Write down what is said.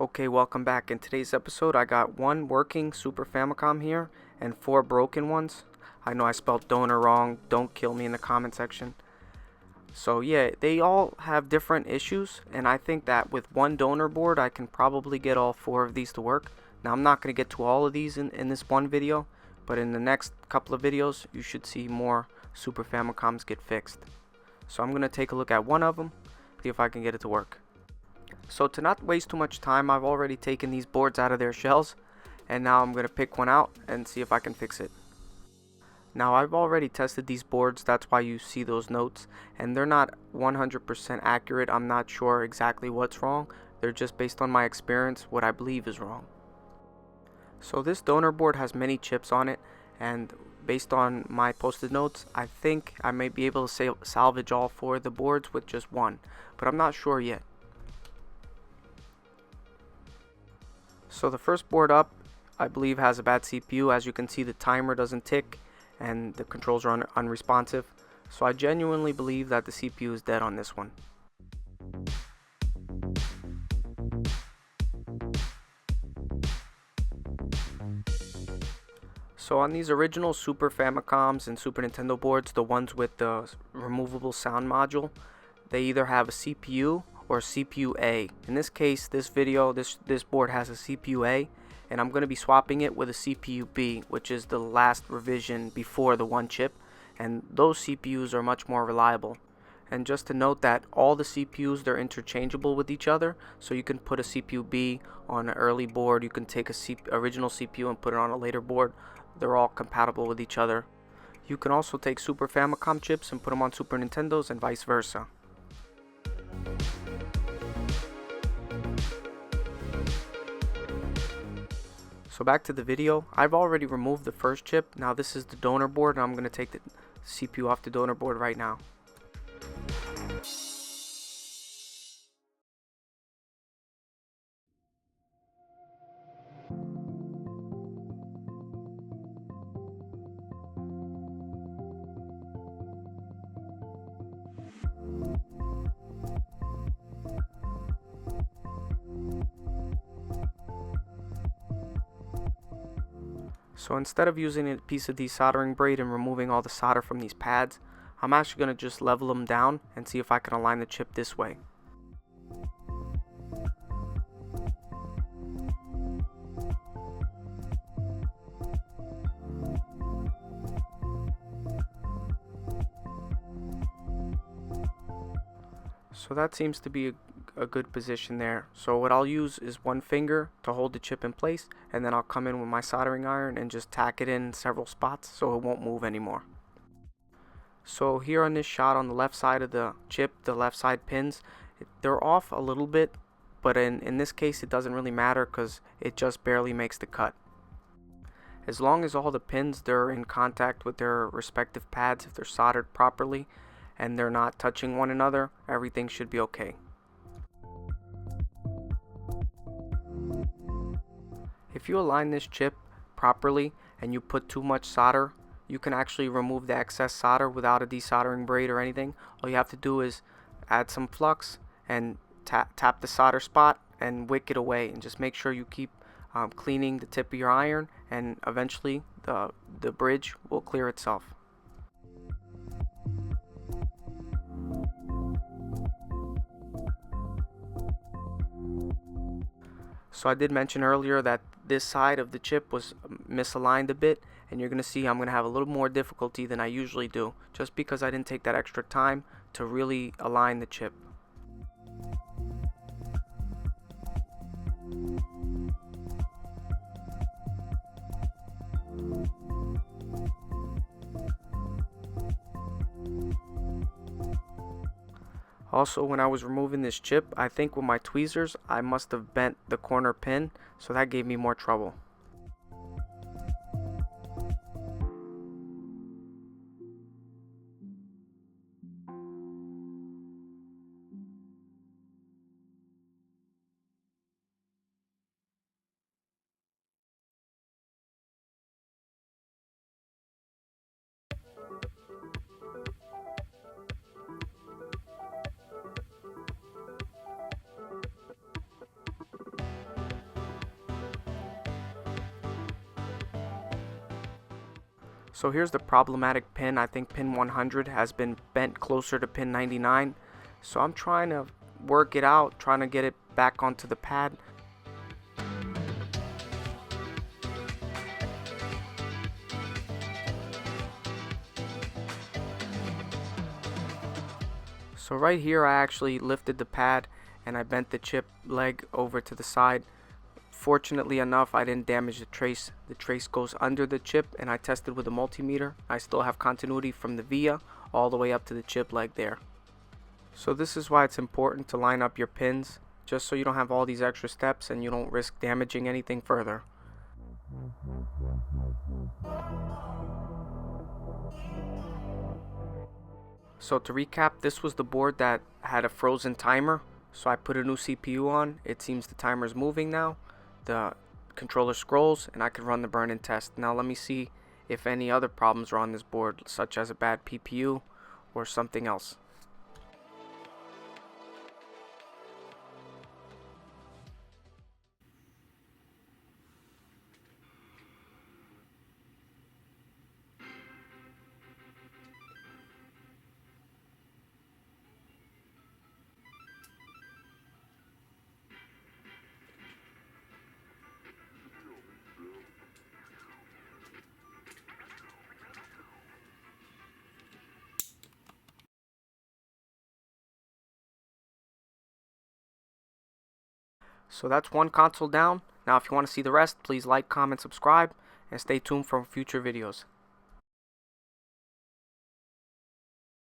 Okay, welcome back. In today's episode, I got one working Super Famicom here and 4 broken ones. I know I spelled donor wrong. Don't kill me in the comment section. So yeah, they all have different issues, and I think that with one donor board, I can probably get all 4 of these to work. Now, I'm not going to get to all of these in this one video, but in the next couple of videos, you should see more Super Famicoms get fixed. So I'm going to take a look at one of them, see if I can get it to work. So to not waste too much time, I've already taken these boards out of their shells, and now I'm going to pick one out and see if I can fix it. Now, I've already tested these boards, that's why you see those notes, and they're not 100% accurate. I'm not sure exactly what's wrong. They're just based on my experience, what I believe is wrong. So this donor board has many chips on it, and based on my posted notes, I think I may be able to salvage all 4 of the boards with just one, but I'm not sure yet. So the first board up, I believe, has a bad CPU. As you can see, the timer doesn't tick and the controls are unresponsive. So I genuinely believe that the CPU is dead on this one. So on these original Super Famicoms and Super Nintendo boards, the ones with the removable sound module, they either have a CPU or CPU A. In this case, this board has a CPU A, and I'm going to be swapping it with a CPU B, which is the last revision before the one chip, and those CPUs are much more reliable. And just to note that all the CPUs, they're interchangeable with each other, so you can put a CPU B on an early board, you can take a original CPU and put it on a later board. They're all compatible with each other. You can also take Super Famicom chips and put them on Super Nintendos and vice versa. So back to the video, I've already removed the first chip. Now this is the donor board, and I'm going to take the CPU off the donor board right now. So instead of using a piece of desoldering braid and removing all the solder from these pads, I'm actually going to just level them down and see if I can align the chip this way. So that seems to be a good position there. So what I'll use is one finger to hold the chip in place, and then I'll come in with my soldering iron and just tack it in several spots so it won't move anymore. So here on this shot on the left side of the chip, the left side pins, they're off a little bit, but in this case it doesn't really matter because it just barely makes the cut. As long as all the pins, they're in contact with their respective pads, if they're soldered properly and they're not touching one another, everything should be okay. If you align this chip properly and you put too much solder, you can actually remove the excess solder without a desoldering braid or anything. All you have to do is add some flux and tap the solder spot and wick it away, and just make sure you keep cleaning the tip of your iron, and eventually the bridge will clear itself. So I did mention earlier that this side of the chip was misaligned a bit, and you're going to see I'm going to have a little more difficulty than I usually do, just because I didn't take that extra time to really align the chip. Also, when I was removing this chip, I think with my tweezers I must have bent the corner pin, so that gave me more trouble. So here's the problematic pin. I think pin 100 has been bent closer to pin 99. So I'm trying to work it out, trying to get it back onto the pad. So right here I actually lifted the pad and I bent the chip leg over to the side. Fortunately enough, I didn't damage the trace. The trace goes under the chip, and I tested with a multimeter. I still have continuity from the via all the way up to the chip leg there. So this is why it's important to line up your pins, just so you don't have all these extra steps and you don't risk damaging anything further. So to recap, this was the board that had a frozen timer. So I put a new CPU on. It seems the timer is moving now. The controller scrolls and I can run the burn-in test. Now let me see if any other problems are on this board, such as a bad PPU or something else. So that's one console down. Now if you want to see the rest, please like, comment, subscribe, and stay tuned for future videos.